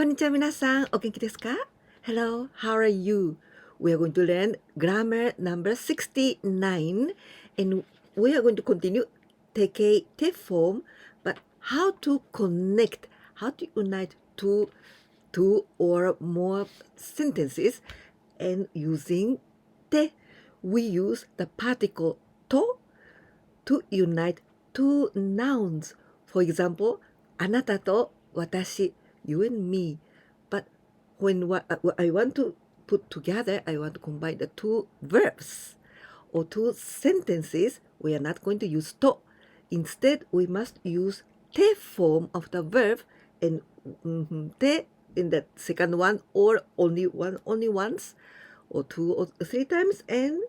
こんにちは皆さん、お元気ですか? Hello, how are you? We are going to learn grammar number 69 and we are going to continue TK form, but how to connect, how to unite two or more sentences and using te. We use the particle to unite two nouns. For example, あなたと私 you and me. But when I want to put together, I want to combine the two verbs or two sentences, we are not going to use to. Instead, we must use te form of the verb and te in the second one or only once or two or three times, and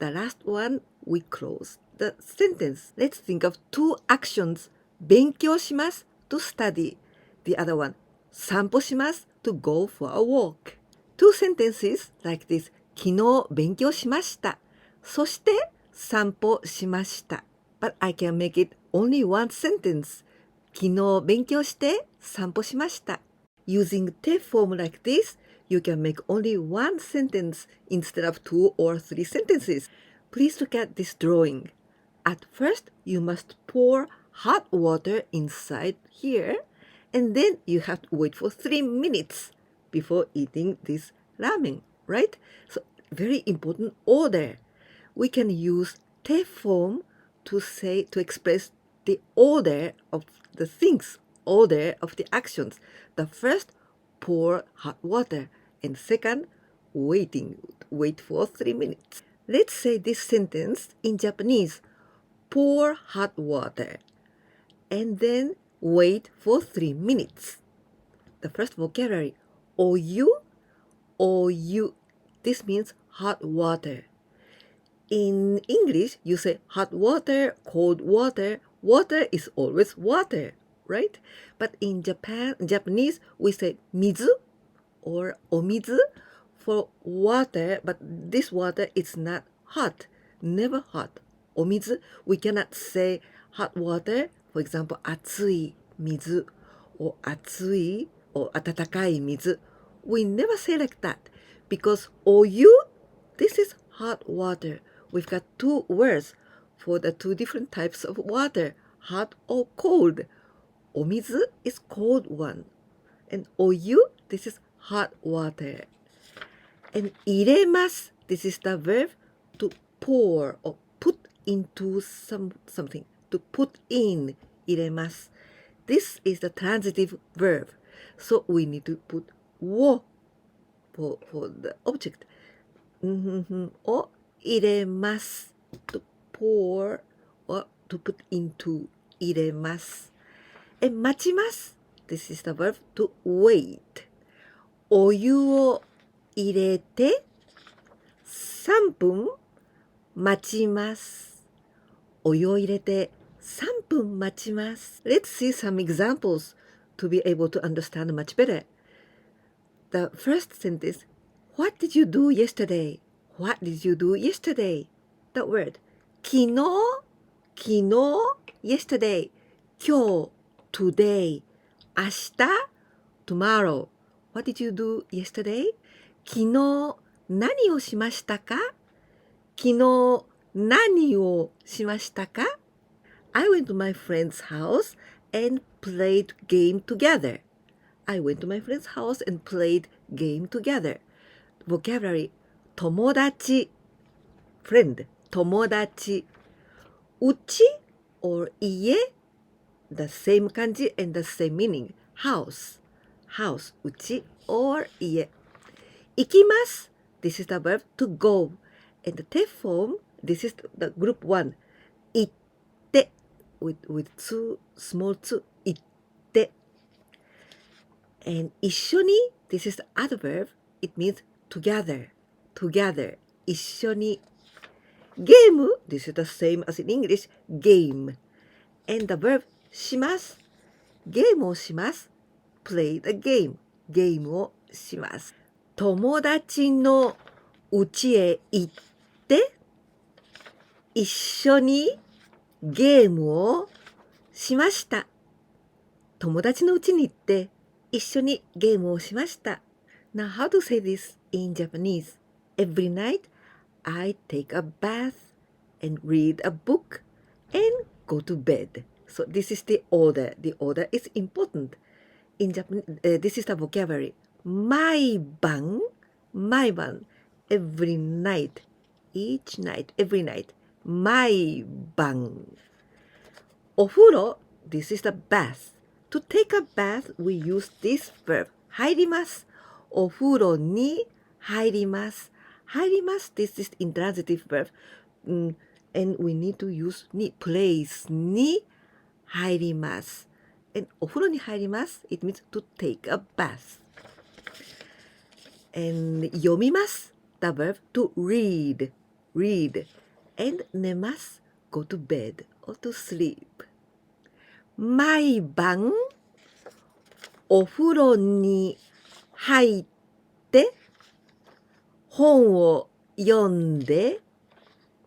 the last one we close the sentence. Let's think of two actions. 勉強します to study. The other one, 散歩します to go for a walk. Two sentences like this. 昨日勉強しました。そして散歩しました。But I can make it only one sentence. 昨日勉強して散歩しました。Using te form like this, you can make only one sentence instead of two or three sentences. Please look at this drawing. At first, you must pour hot water inside here, and then you have to wait for 3 minutes before eating this ramen, right? So, very important order. We can use te form to express the order of the things, order of the actions. The first, pour hot water, and second, wait for 3 minutes. Let's say this sentence in Japanese. Pour hot water, and then wait for 3 minutes. The first vocabulary, お湯, this means hot water. In English, you say hot water, cold water. Water is always water, right? But in Japanese, we say 水 or お水 for water, but this water is not hot, never hot. お水, we cannot say hot water, for example, 熱い水 or 熱い or 温かい水. We never say like that because お湯, this is hot water. We've got two words for the two different types of water, hot or cold. お水 is cold one, and お湯, this is hot water. And 入れます, this is the verb to pour or put into something, to put in, 入れます. This is the transitive verb. So we need to put を for the object. を入れます to pour or to put into 入れます. And 待ちます. This is the verb to wait. お湯を入れて3分待ちます。お湯を入れて3分待ちます。Let's see some examples to be able to understand much better. The first sentence, What did you do yesterday? What did you do yesterday? The word, 昨日 yesterday, 今日 today, 明日 tomorrow. What did you do yesterday? 昨日何をしましたか? 昨日何をしましたか? I went to my friend's house and played game together. I went to my friend's house and played game together. Vocabulary, 友達 friend, 友達 uchi or ie, the same kanji and the same meaning. House, uchi or ie. 行きます this is the verb to go. And the te form, this is the group 1. 行って with two small 2. 行って and 一緒に this is the other verb. It means together. 一緒に game, this is the same as in English. Game. And the verb します ゲームをします play the game. ゲームをします。友達の家へ行って一緒にゲームをしました。友達の家に行って一緒にゲームをしました。Now, how to say this in Japanese? Every night, I take a bath and read a book and go to bed. So this is the order. The order is important. In Japan, this is the vocabulary. 毎晩 every night, each night, every night. 毎晩お風呂 this is the bath. To take a bath, we use this verb. 入ります。お風呂に入ります。入ります this is intransitive verb. And we need to use に place に入ります。And お風呂に入ります it means to take a bath. And 読みます the verb to read. And 寝ます go to bed or to sleep. 毎晩お風呂に入って本を読んで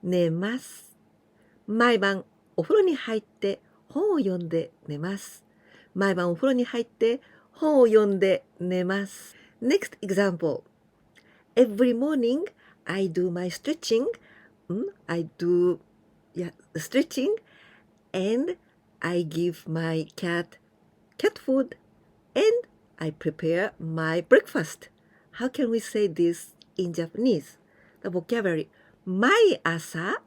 寝ます。毎晩お風呂に入って本を読んで寝ます。毎晩お風呂に入って本を読んで寝ます。Next example. Every morning I do my stretching. I do stretching and I give my cat food and I prepare my breakfast. How can we say this in Japanese? The vocabulary 毎朝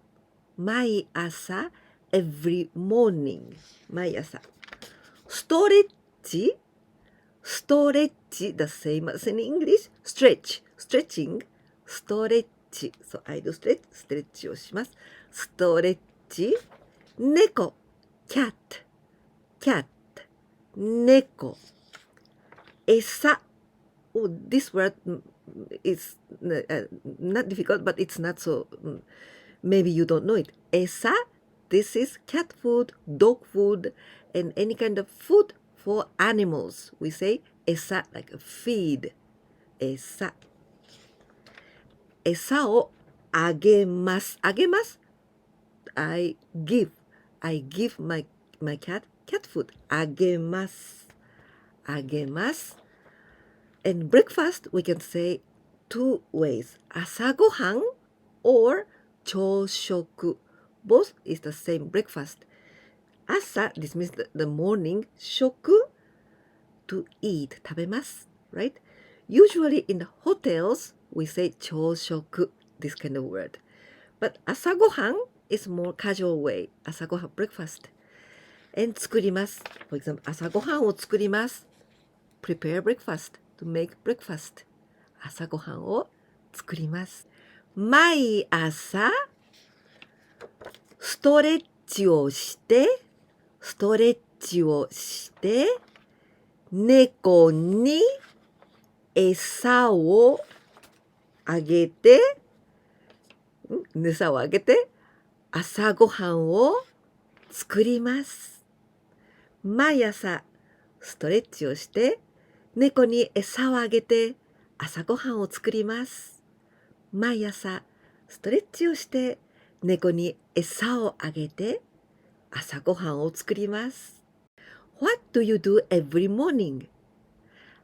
every morning 毎朝ストレッチ the same as in English stretching ストレッチ so I do stretch ストレッチをしますストレッチ猫cat 猫餌 oh, this word is not difficult but it's not so maybe you don't know it 餌 this is cat food dog food and any kind of food for animals we say 餌 like a feed 餌をあげます I give my cat food あげます and breakfast we can say two ways 朝ごはん or 朝食 both is the same breakfast 朝 this means the morning 食 to eat 食べます right usually in the hotels we say 朝食 this kind of word but 朝ごはん is more casual way 朝ごはん breakfast and 作ります for example 朝ごはんを作ります prepare breakfast to make breakfast 朝ごはんを作ります毎朝ストレッチをして猫に餌をあげて朝ごはんを作ります毎朝ストレッチをして猫に餌をあげて朝ごはんを作ります毎朝ストレッチをして猫に餌をあげて朝ごはんを作ります What do you do every morning?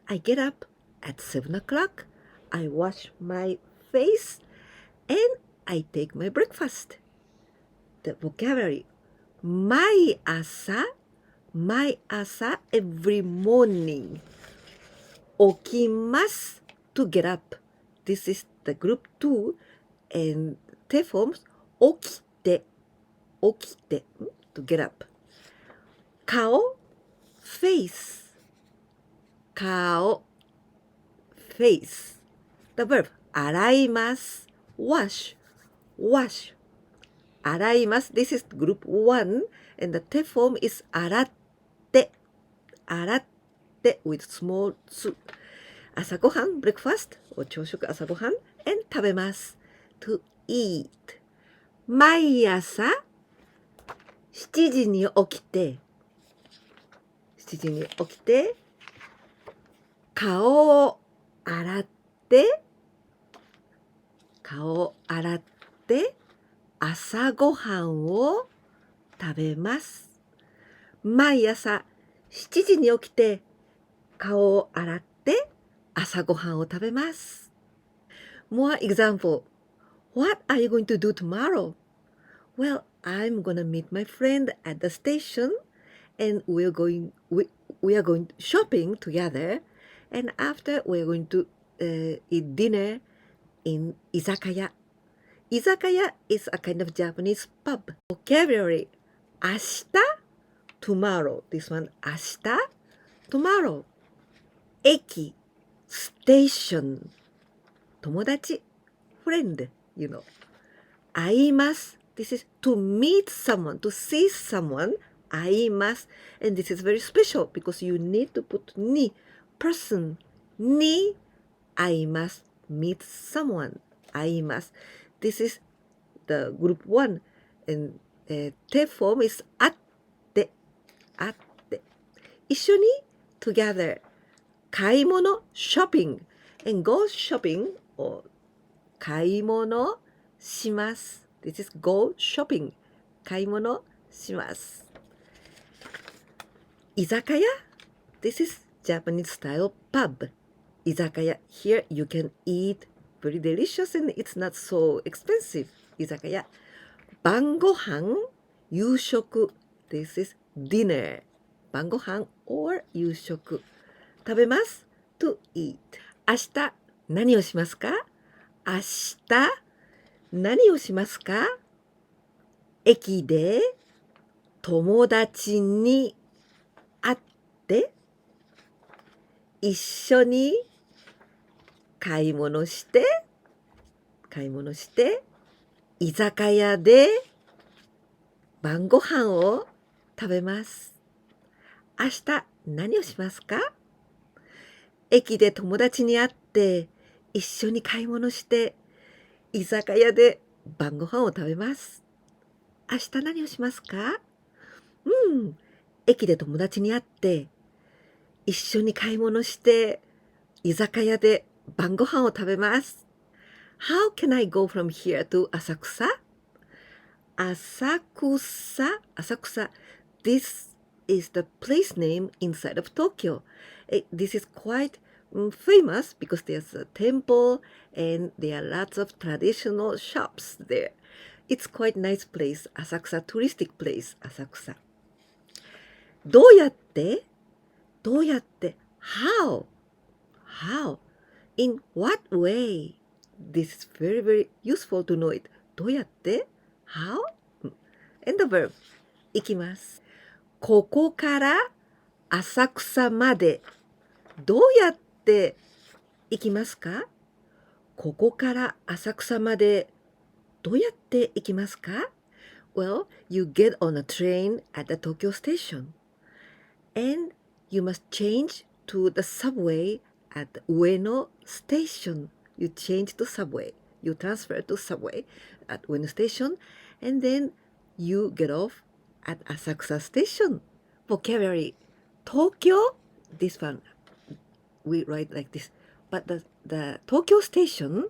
I get up at 7 o'clock. I wash my face and I take my breakfast. The vocabulary 毎朝 every morning 起きます to get up. This is the group 2 and te forms 起きて to get up. 顔 face 顔 face the verb 洗います wash 洗います this is group 1 and the te form is 洗って with small 2朝ごはん breakfast 朝食朝ごはん and 食べます to eat 毎朝7時に起きて顔を洗って朝ごはんを食べます毎朝7時に起きて顔を洗って朝ごはんを食べます。More example. What are you going to do tomorrow? Well, I'm gonna meet my friend at the station and we are going shopping together, and after we are going to eat dinner in izakaya. Izakaya is a kind of Japanese pub. Vocabulary. 明日 tomorrow. This one 明日 tomorrow. 駅 station. 友達 friend, you know. 会います This is to meet someone, to see someone. 会います And this is very special because you need to put に person に会います meet someone 会います This is the group 1 and third form is 会って一緒に together 買い物 shopping and go shopping or 買い物します This is go shopping 買い物します居酒屋 This is Japanese style pub 居酒屋 Here you can eat very delicious and it's not so expensive 居酒屋晩ご飯夕食 This is dinner 晩ご飯 or 夕食食べます to eat 明日何をしますか明日何をしますか駅で友達に会って一緒に買い物して居酒屋で晩ご飯を食べます明日何をしますか駅で友達に会って一緒に買い物して居酒屋で晩ご飯を食べます明日何をしますか駅で友達に会って一緒に買い物して居酒屋で晩ご飯を食べます How can I go from here to 浅草 Asakusa This is the place name inside of Tokyo This is quite famous because there's a temple and there are lots of traditional shops there It's quite nice place 浅草 touristic place 浅草どうやって How In what way This is very very useful to know it どうやって How And the verb 行きますここから浅草までどうやって行きますかここから浅草までどうやって行きますか Well, you get on a train at the Tokyo station and you must change to the subway at Ueno station. You change to subway. You transfer to subway at Ueno station and then you get off at Asakusa station. Vocabulary. Tokyo, this one, we write like this. But the Tokyo station,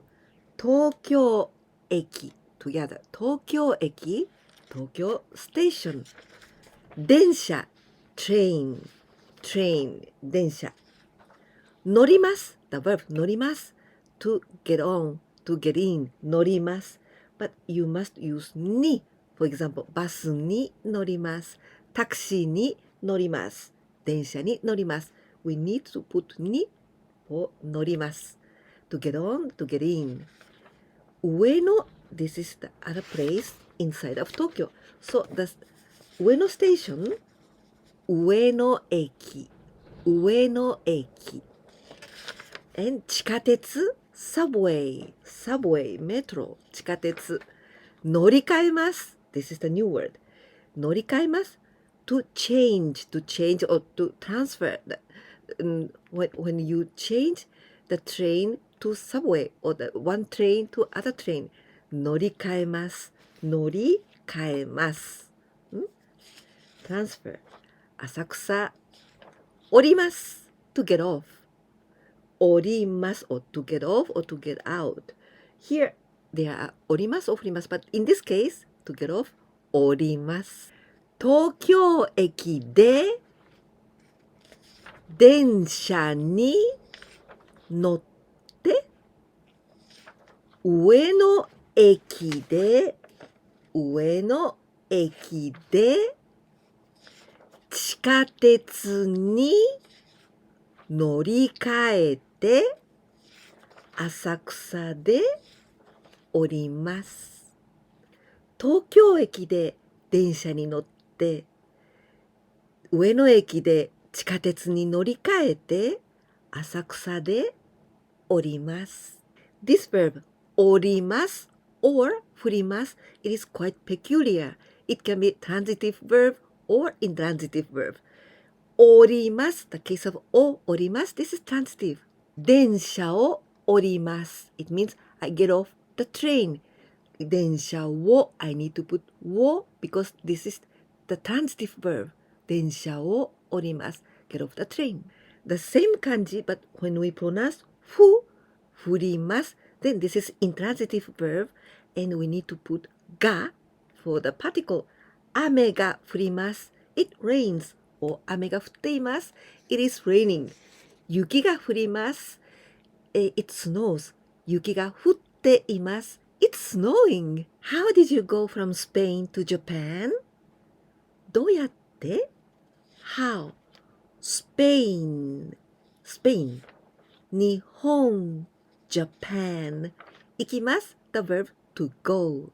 Tokyo eki together. Tokyo eki, Tokyo station. 電車 train 電車乗ります the verb 乗ります to get on to get in 乗ります but you must use に for example バスに乗りますタクシーに乗ります電車に乗ります we need to put に for 乗ります to get on to get in 上野 this is the other place inside of Tokyo so the 上野 station 上野駅 and 地下鉄 subway metro 地下鉄乗り換えます this is the new word 乗り換えます to change or to transfer when you change the train to subway or the one train to other train 乗り換えますtransfer 浅草降ります to get off 降ります or to get off or to get out here there are 降ります or 降ります but in this case to get off 降ります東京駅で電車に乗って上野駅で地下鉄に乗り換えて浅草で降ります。東京駅で電車に乗って上野駅で地下鉄に乗り換えて浅草で降ります。This verb 降ります or 降ります it is quite peculiar. It can be transitive verb or intransitive verb. 降ります the case of 降ります this is transitive. 電車を降ります it means I get off the train. 電車を I need to put を because this is the transitive verb. 電車を降ります get off the train. The same kanji but when we pronounce 降ります then this is intransitive verb and we need to put が for the particle. 雨が降ります it rains or 雨が降っています it is raining. 雪が降ります it snows. 雪が降っています it's snowing. How did you go from Spain to Japan? どうやって How? Spain 日本 Japan 行きます the verb to go.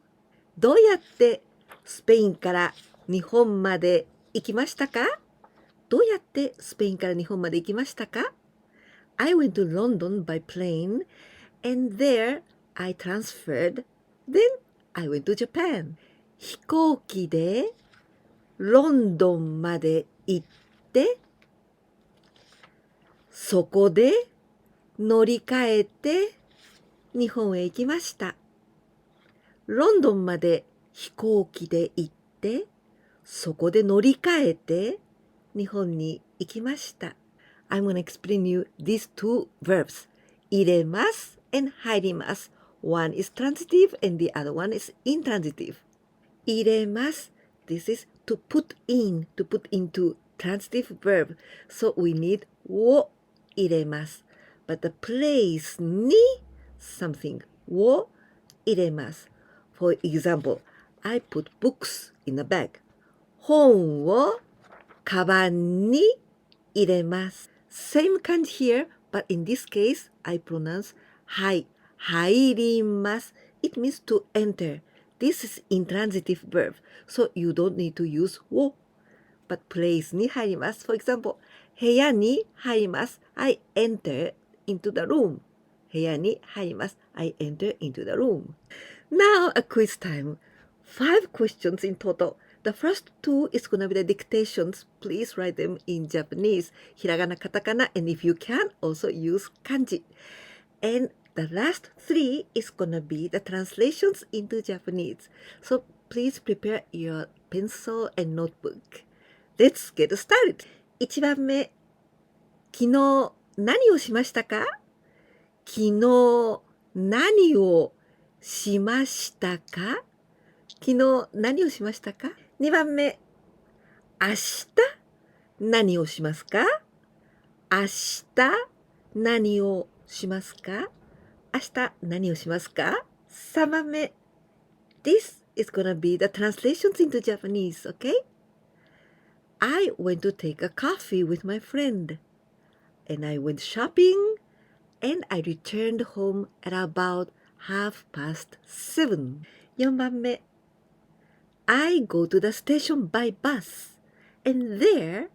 どうやってスペインから日本まで行きましたか？どうやってスペインから日本まで行きましたか？ I went to London by plane and there I transferred. Then I went to Japan. 飛行機でロンドンまで行ってそこで乗り換えて日本へ行きました。ロンドンまで飛行機で行ってそこで乗り換えて日本に行きました。I'm going to explain you these two verbs. 入れます and 入ります。One is transitive and the other one is intransitive. 入れます。This is to put in, to put into transitive verb. So we need を入れます。But the place に something を入れます。For example, I put books in a bag. 本をカバンに入れます。Same kind here, but in this case, I pronounce 入ります。It means to enter. This is intransitive verb, so you don't need to use を but place に入ります。For example, 部屋に入ります。I enter into the room. 部屋に入ります。I enter into the room. Now a quiz time. 5 questions in total. The first 2 is going to be the dictations. Please write them in Japanese, hiragana, katakana, and if you can, also use kanji. And the last 3 is going to be the translations into Japanese. So please prepare your pencil and notebook. Let's get started. 1番目。昨日何をしましたか？昨日何をしましたか？昨日何をしましたか？ 2 番目。明日何をしますか？明日何をしますか？明日何をしますか？ 3 番目。This is gonna be the translations into Japanese, okay? I went to take a coffee with my friend, and I went shopping, and I returned home at about 7:30. 4番目。I go to the station by bus, and there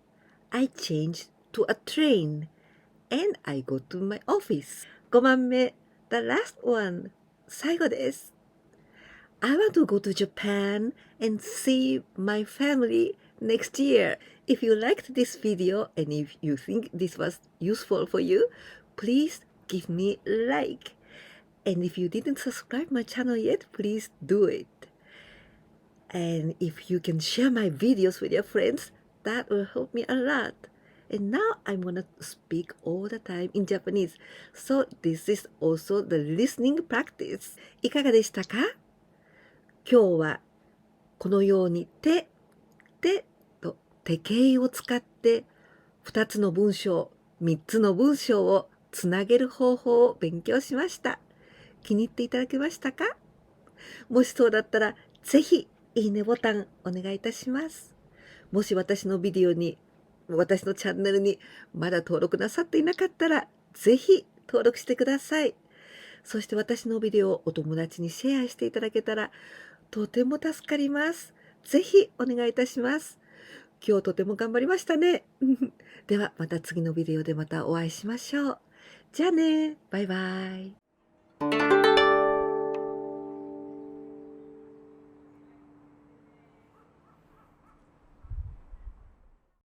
I change to a train, and I go to my office. 5番目。The last one. 最後です。I want to go to Japan and see my family next year. If you liked this video and if you think this was useful for you, please give me a like. And if you didn't subscribe my channel yet, please do it. And if you can share my videos with your friends, that will help me a lot. And now I'm gonna speak all the time in Japanese. So this is also the listening practice. いかがでしたか？今日はこのように手と手形を使って2つの文章、3つの文章をつなげる方法を勉強しました。気に入っていただけましたか？もしそうだったら、ぜひいいねボタンお願いいたします。もし私のチャンネルにまだ登録なさっていなかったら、ぜひ登録してください。そして私のビデオをお友達にシェアしていただけたら、とても助かります。ぜひお願いいたします。今日とても頑張りましたね。ではまた次のビデオでまたお会いしましょう。じゃあね。バイバイ。